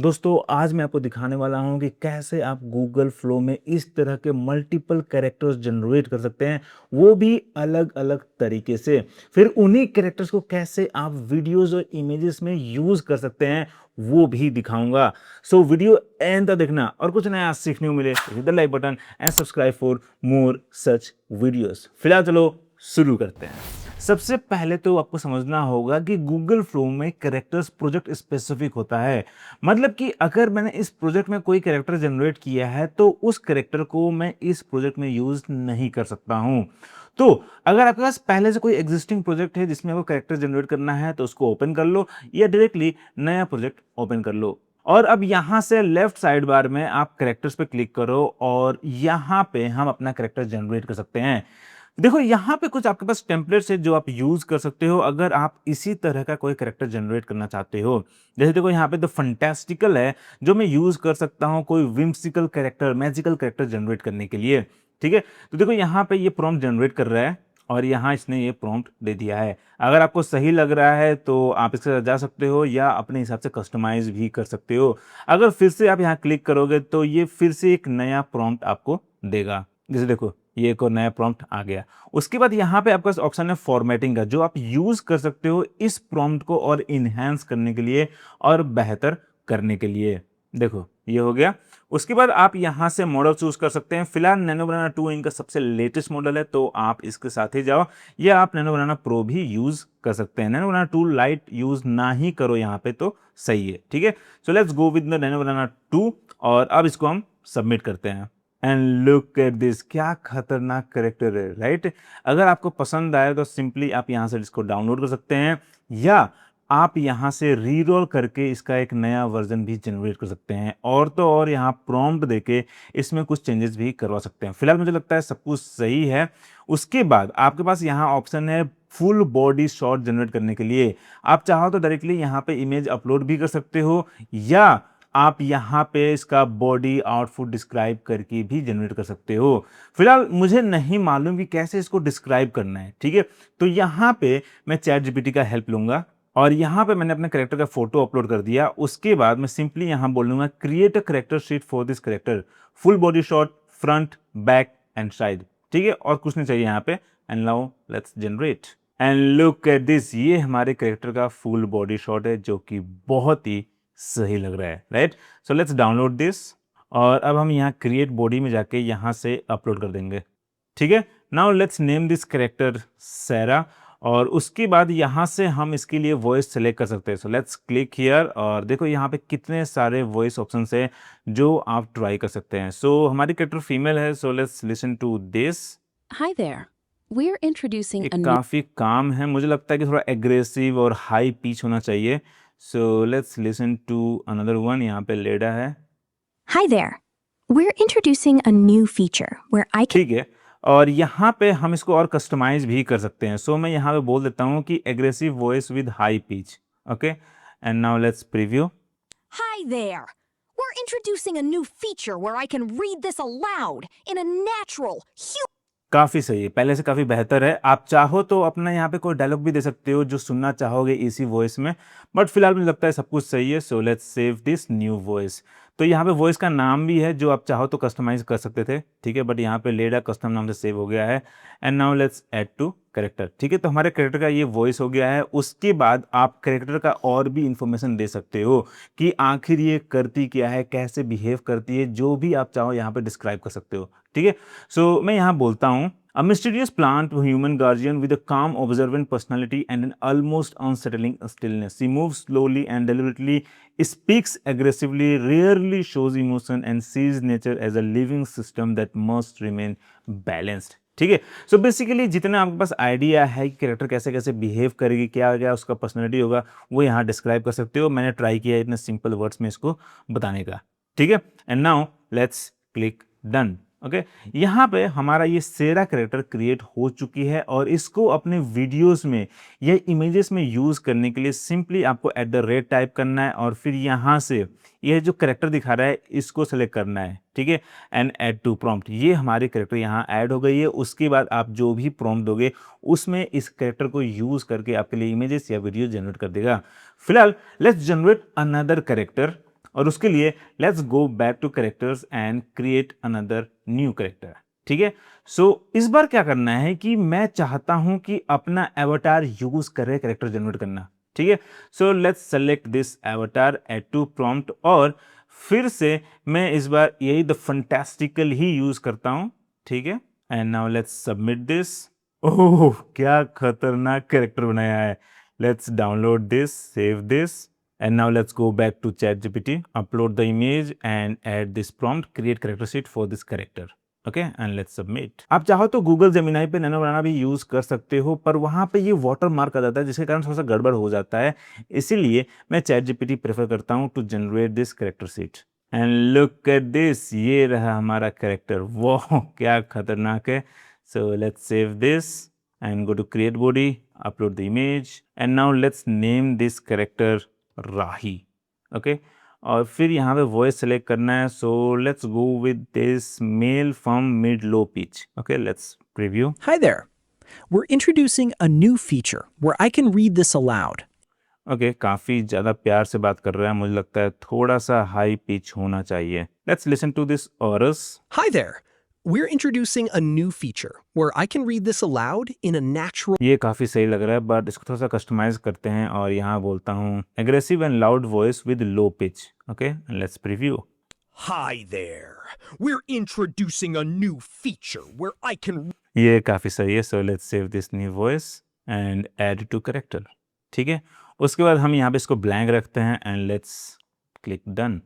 दोस्तों आज मैं आपको दिखाने वाला हूं कि कैसे आप गूगल फ्लो में इस तरह के मल्टीपल कैरेक्टर्स जनरेट कर सकते हैं, वो भी अलग अलग तरीके से। फिर उन्हीं कैरेक्टर्स को कैसे आप वीडियोस और इमेजेस में यूज कर सकते हैं वो भी दिखाऊंगा। सो वीडियो एंड तक देखना और कुछ नया सीखने को मिले hit the like button and subscribe for more such videos. फिलहाल चलो शुरू करते हैं। सबसे पहले तो आपको समझना होगा कि गूगल फ्लो में कैरेक्टर्स प्रोजेक्ट स्पेसिफिक होता है। मतलब कि अगर मैंने इस प्रोजेक्ट में कोई कैरेक्टर जनरेट किया है तो उस कैरेक्टर को मैं इस प्रोजेक्ट में यूज नहीं कर सकता हूं। तो अगर आपके पास पहले से कोई एग्जिस्टिंग प्रोजेक्ट है जिसमें आपको कैरेक्टर जनरेट करना है तो उसको ओपन कर लो या डायरेक्टली नया प्रोजेक्ट ओपन कर लो। और अब यहां से लेफ्ट साइड बार में आप कैरेक्टर्स पे क्लिक करो और यहां पे हम अपना कैरेक्टर जनरेट कर सकते हैं। देखो यहां पे कुछ आपके पास टेम्पलेट्स है जो आप यूज कर सकते हो अगर आप इसी तरह का कोई कैरेक्टर जनरेट करना चाहते हो। जैसे देखो यहाँ पे द फंटास्टिकल है जो मैं यूज कर सकता हूँ कोई whimsical character magical character generate करने के लिए। ठीक है, तो देखो यहाँ पे ये प्रॉम्प्ट जनरेट कर रहा है और यहाँ इसने ये प्रॉम्प्ट दे दिया है। अगर आपको सही लग रहा है तो आप इसके साथ जा सकते हो या अपने हिसाब से कस्टमाइज भी कर सकते हो। अगर फिर से आप यहाँ क्लिक करोगे तो ये फिर से एक नया प्रॉम्प्ट आपको देगा। जैसे देखो ये एक और नया प्रॉम्प्ट आ गया। उसके बाद यहाँ पे आपके पास ऑप्शन है फॉर्मेटिंग का जो आप यूज कर सकते हो इस प्रॉम्प्ट को और इनहेंस करने के लिए और बेहतर करने के लिए। देखो ये हो गया। उसके बाद आप यहां से मॉडल चूज कर सकते हैं। फिलहाल नैनो बनाना 2 इनका सबसे लेटेस्ट मॉडल है तो आप इसके साथ ही जाओ या आप नैनो बनाना प्रो भी यूज कर सकते हैं। नैनो बनाना 2 लाइट यूज ना ही करो यहाँ पे तो सही है। ठीक है, so let's go with the nano banana 2 और अब इसको हम सबमिट करते हैं। एंड लुक एट दिस, क्या खतरनाक करेक्टर है, राइट। अगर आपको पसंद आए तो सिंपली आप यहां से इसको डाउनलोड कर सकते हैं या आप यहां से रीरोल करके इसका एक नया वर्जन भी जनरेट कर सकते हैं और तो और यहाँ प्रॉम्प्ट देके इसमें कुछ चेंजेस भी करवा सकते हैं। फिलहाल मुझे लगता है सब कुछ सही है। उसके बाद आपके पास यहाँ ऑप्शन है फुल बॉडी शॉट जनरेट करने के लिए। आप चाहो तो डायरेक्टली यहाँ पे इमेज अपलोड भी कर सकते हो या आप यहां पे इसका बॉडी आउटपुट डिस्क्राइब करके भी जनरेट कर सकते हो। फिलहाल मुझे नहीं मालूम कि कैसे इसको डिस्क्राइब करना है। ठीक है, तो यहां पे मैं चैट जीपीटी का हेल्प लूंगा और यहां पे मैंने अपने कैरेक्टर का फोटो अपलोड कर दिया। उसके बाद मैं सिंपली यहां बोलूंगा create a character sheet for this character, full body shot, front, back and side. ठीक है, और कुछ नहीं चाहिए यहाँ पे। And now let's generate and look at this, ये हमारे कैरेक्टर का फुल बॉडी शॉट है जो कि बहुत ही सही लग रहा है, right. So let's download this और अब हम यहाँ क्रिएट बॉडी में जाके यहाँ से अपलोड कर देंगे। ठीक है, now let's name this character Saira और उसके बाद यहाँ से हम इसके लिए वॉइस सेलेक्ट कर सकते हैं। सो लेट्स क्लिक हियर और देखो यहाँ पे कितने सारे वॉइस ऑप्शंस हैं जो आप ट्राई कर सकते हैं। सो हमारी कैरेक्टर फीमेल है, so let's listen to this. Hi there. We're introducing ये a new. काफी काम है, मुझे लगता है कि थोड़ा एग्रेसिव और हाई पिच होना चाहिए। So let's listen to another one. यहाँ पे लेडा है। Hi there. We're introducing a new feature where I can. ठीक है, और यहाँ पे हम इसको और कस्टमाइज भी कर सकते हैं। सो मैं यहाँ पे बोल देता हूँ कि aggressive voice with high pitch. Okay, and now let's preview. Hi there! We're introducing a new feature where I can read this aloud in a natural, काफी सही है, पहले से काफी बेहतर है। आप चाहो तो अपना यहाँ पे कोई डायलॉग भी दे सकते हो जो सुनना चाहोगे इसी वॉइस में, बट फिलहाल मुझे लगता है सब कुछ सही है। So let's save this new voice. तो यहाँ पे वॉइस का नाम भी है जो आप चाहो तो कस्टमाइज कर सकते थे। ठीक है, बट यहाँ पे लेडा कस्टम नाम से सेव हो गया है। And now let's add to character. ठीक है, तो हमारे कैरेक्टर का ये वॉइस हो गया है। उसके बाद आप कैरेक्टर का और भी इंफॉर्मेशन दे सकते हो कि आखिर ये करती क्या है, कैसे बिहेव करती है, जो भी आप चाहो यहाँ पे डिस्क्राइब कर सकते हो। ठीक है, सो मैं यहाँ बोलता हूँ A mysterious plant human guardian with a calm, observant personality and an almost unsettling stillness. She moves slowly and deliberately, speaks aggressively, rarely shows emotion, and sees nature as a living system that must remain balanced. ठीक है, so basically जितना आपके पास idea है कि character कैसे कैसे behave करेगी, क्या क्या उसका पर्सनैलिटी होगा, वो यहाँ डिस्क्राइब कर सकते हो। मैंने ट्राई किया है इतने सिंपल वर्ड्स में इसको बताने का। ठीक है, and now let's click done. Okay, यहाँ पे हमारा ये सेरा कैरेक्टर क्रिएट हो चुकी है और इसको अपने वीडियोस में या इमेजेस में यूज करने के लिए सिंपली आपको @ टाइप करना है और फिर यहाँ से ये जो कैरेक्टर दिखा रहा है इसको सेलेक्ट करना है। ठीक है, एंड ऐड टू प्रॉम्प्ट, ये हमारी कैरेक्टर यहाँ ऐड हो गई है। उसके बाद आप जो भी प्रॉम्प्ट दोगे उसमें इस कैरेक्टर को यूज करके आपके लिए इमेजेस या वीडियो जनरेट कर देगा। फिलहाल लेट्स जनरेट अनदर कैरेक्टर और उसके लिए let's go back to characters and create another new character. ठीक है, सो इस बार क्या करना है कि मैं चाहता हूं कि अपना एवटार यूज करे कैरेक्टर जनरेट करना। ठीक है, so let's select this avatar, add to prompt, और फिर से मैं इस बार यही द फंटास्टिकल ही यूज करता हूं। ठीक है, and now let's submit this. Oh, क्या खतरनाक कैरेक्टर बनाया है। Let's download this, save this, and now let's go back to ChatGPT, upload the image and add this prompt, create character sheet for this character. Okay, and let's submit. आप चाहो तो Google Gemini पे nano बनाना भी use कर सकते हो, पर वहां पे ये वाटर मार्क आ जाता है जिसके कारण थोड़ा सा गड़बड़ हो जाता है। इसीलिए मैं ChatGPT प्रेफर करता हूं to generate this character sheet. And look at this, ये रहा हमारा कैरेक्टर। वाह, क्या खतरनाक है। So let's save this and go to create body, upload the image, and now let's name this character Rahi. Okay, और फिर यहाँ पे वॉइस सेलेक्ट करना है। So let's go with this male from mid low pitch. Okay, let's preview. Hi there. We're introducing a new feature where I can read this aloud. Okay, काफी ज्यादा प्यार से बात कर रहा है, मुझे लगता है थोड़ा सा हाई पिच होना चाहिए। Let's listen to this Orus. Hi there. We're introducing a new feature where I can read this aloud in a natural. ये काफी सही लग रहा है, बट इसको थोड़ा सा कस्टमाइज करते हैं और यहाँ बोलता हूँ aggressive and loud voice with low pitch. Okay, let's preview. Hi there. We're introducing a new feature where I can. ये काफी सही है। So let's save this new voice and add to character. ठीक है, उसके बाद हम यहाँ पे इसको ब्लैंक रखते हैं एंड लेट्स क्लिक डन।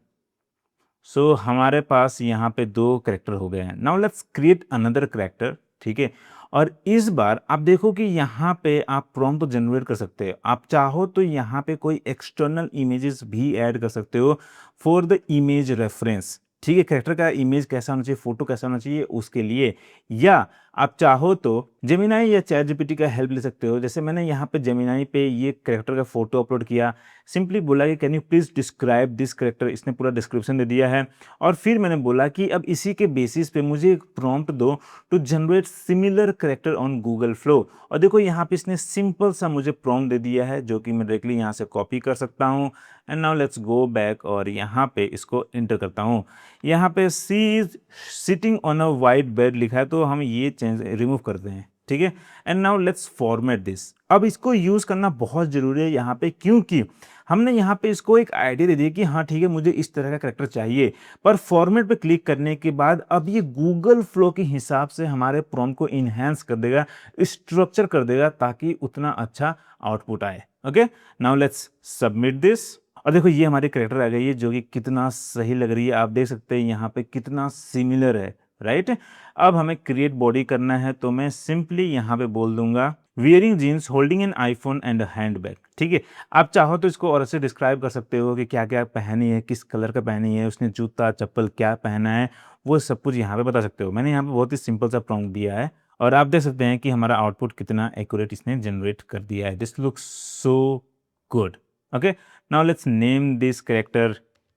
सो हमारे पास यहाँ पे 2 कैरेक्टर हो गए हैं। Now let's create another character. ठीक है, और इस बार आप देखो कि यहाँ पे आप प्रॉम्प्ट तो जनरेट कर सकते हो। आप चाहो तो यहाँ पे कोई एक्सटर्नल इमेजेस भी ऐड कर सकते हो फॉर द इमेज रेफरेंस। ठीक है, कैरेक्टर का इमेज कैसा होना चाहिए, फोटो कैसा होना चाहिए उसके लिए, या आप चाहो तो जेमिनाई या ChatGPT का हेल्प ले सकते हो। जैसे मैंने यहाँ पे जेमिनाई पे ये कैरेक्टर का फोटो अपलोड किया, सिंपली बोला कि can you please describe this character, इसने पूरा डिस्क्रिप्शन दे दिया है। और फिर मैंने बोला कि अब इसी के बेसिस पे मुझे एक प्रॉम्प्ट दो to generate similar character on Google Flow. और देखो यहाँ पे इसने सिंपल सा मुझे प्रॉम्प्ट दे दिया है जो कि मैं डायरेक्टली यहाँ से कॉपी कर सकता हूँ। And now let's go back और यहाँ पे इसको एंटर करता हूँ। यहाँ पे she is sitting on a white bed लिखा है, तो हम ये चेंज रिमूव करते हैं। ठीक है, and now let's format this. अब इसको यूज करना बहुत जरूरी है यहाँ पे, क्योंकि हमने यहाँ पे इसको एक आइडिया दे दिया कि हाँ ठीक है मुझे इस तरह का कैरेक्टर चाहिए, पर फॉर्मेट पे क्लिक करने के बाद अब ये गूगल फ्लो के हिसाब से हमारे प्रॉम्प्ट को इनहेंस कर देगा, स्ट्रक्चर कर देगा, ताकि उतना अच्छा आउटपुट आए। Okay, now let's submit this. और देखो ये हमारी कैरेक्टर आ गई है जो कि कितना सही लग रही है। आप देख सकते हैं यहाँ पे कितना सिमिलर है, राइट। अब हमें क्रिएट बॉडी करना है, तो मैं सिंपली यहाँ पे बोल दूंगा wearing jeans, holding an iPhone and hand bag. ठीक है, आप चाहो तो इसको और ऐसे डिस्क्राइब कर सकते हो कि क्या क्या पहनी है, किस कलर का पहनी है, उसने जूता चप्पल क्या पहना है, वो सब कुछ यहाँ पे बता सकते हो। मैंने यहाँ पे बहुत ही सिंपल सा प्रॉम्प्ट दिया है और आप देख सकते हैं कि हमारा आउटपुट कितना एक्यूरेट इसने जनरेट कर दिया है। This looks so good. Okay, now let's name this character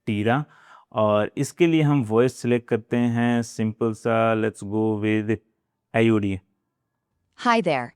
Tira, और इसके लिए हम वॉइस सिलेक्ट करते हैं सिंपल सा। Let's go with IOD. Hi there.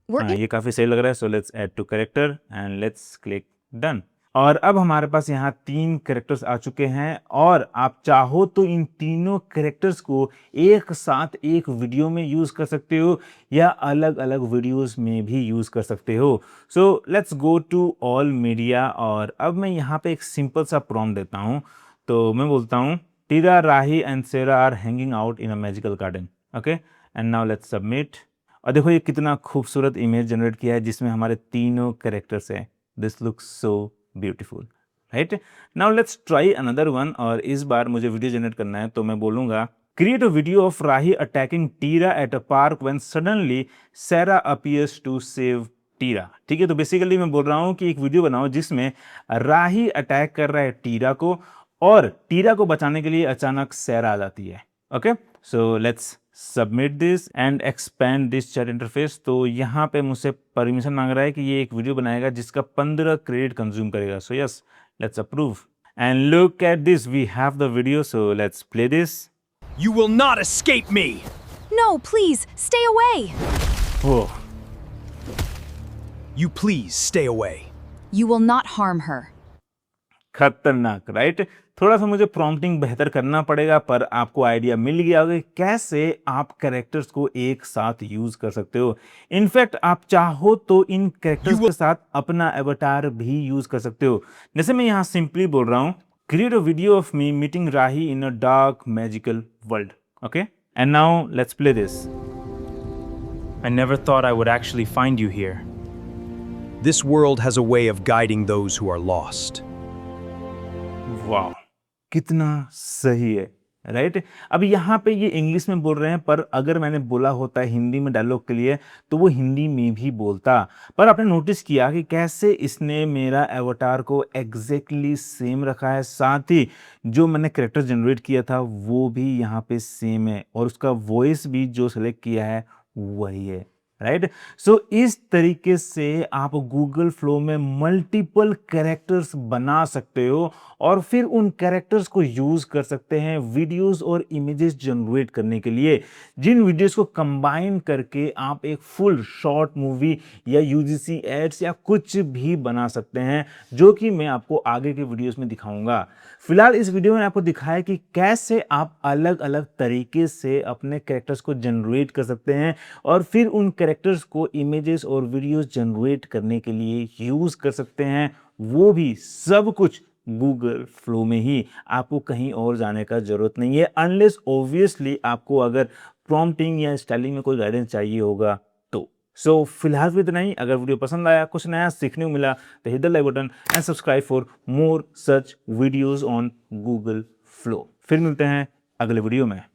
We're हाँ, ये काफी सही लग रहा है। So let's add to character and let's click done. और अब हमारे पास यहाँ 3 कैरेक्टर्स आ चुके हैं, और आप चाहो तो इन तीनों कैरेक्टर्स को एक साथ एक वीडियो में यूज कर सकते हो या अलग अलग वीडियोस में भी यूज कर सकते हो। So let's go to all media, और अब मैं यहाँ पे एक सिंपल सा प्रॉम्प्ट देता हूँ। तो मैं बोलता हूँ Tira, Rahi and Sera are hanging out in a magical garden. Okay, and now let's submit. और देखो ये कितना खूबसूरत इमेज जनरेट किया है जिसमें हमारे तीनों कैरेक्टर्स हैं। This looks so beautiful, right. Now let's try another one, और इस बार मुझे वीडियो जनरेट करना है, तो मैं बोलूंगा create a video of Rahi attacking Tira at a park when suddenly Sera appears to save Tira. ठीक है, तो बेसिकली मैं बोल रहा हूँ कि एक वीडियो बनाओ जिसमें राही अटैक कर रहा है टीरा को, और टीरा को बचाने के लिए अचानक सेरा आ जाती है। Okay, so let's submit this and expand this chat interface. तो यहाँ पे मुझसे परमिशन मांग रहा है कि ये एक वीडियो बनाएगा जिसका 15 क्रेडिट कंज्यूम करेगा। So yes, let's approve and look at this, we have the video. So let's play this. You will not escape me! No, please, stay away. Oh, You please stay away. You will not harm her. खतरनाक, right. थोड़ा सा मुझे prompting बेहतर करना पड़ेगा, पर आपको idea मिल गया होगा कि कैसे आप कैरेक्टर्स को एक साथ यूज कर सकते हो। इनफैक्ट आप चाहो तो इन कैरेक्टर्स के साथ अपना एवटार भी यूज कर सकते हो। जैसे मैं यहाँ सिंपली बोल रहा हूँ, create a video of me meeting Rahi in a dark magical world. Okay, and now let's play this. I never thought I would actually find you here. This world has a way of guiding those who are lost. वाह, कितना सही है, right. अब यहाँ पे ये English में बोल रहे हैं, पर अगर मैंने बोला होता हिंदी में डायलॉग के लिए तो वो हिंदी में भी बोलता। पर आपने नोटिस किया कि कैसे इसने मेरा एवटार को एग्जैक्टली सेम रखा है, साथ ही जो मैंने कैरेक्टर जनरेट किया था वो भी यहाँ पे सेम है, और उसका वॉइस भी जो सेलेक्ट किया है वही है, राइट। सो इस तरीके से आप गूगल फ्लो में मल्टीपल कैरेक्टर्स बना सकते हो और फिर उन कैरेक्टर्स को यूज कर सकते हैं वीडियोस और इमेजेस जनरेट करने के लिए, जिन वीडियोस को कंबाइन करके आप एक फुल शॉर्ट मूवी या यूजीसी एड्स या कुछ भी बना सकते हैं, जो कि मैं आपको आगे के वीडियोस में दिखाऊंगा। फिलहाल इस वीडियो में आपको दिखाया कि कैसे आप अलग अलग तरीके से अपने कैरेक्टर्स को जनरेट कर सकते हैं और फिर उन कैरेक्टर्स को इमेजेस और वीडियोस जनरेट करने के लिए यूज कर सकते हैं, वो भी सब कुछ गूगल फ्लो में ही। आपको कहीं और जाने का जरूरत नहीं है, अनलेस ऑब्वियसली आपको अगर प्रॉम्प्टिंग या स्टाइलिंग में कोई गाइडेंस चाहिए होगा तो। सो फिलहाल भी इतना ही। अगर वीडियो पसंद आया, कुछ नया सीखने को मिला, तो hit the like button and subscribe for more such videos on Google flow. फिर मिलते हैं अगले वीडियो में।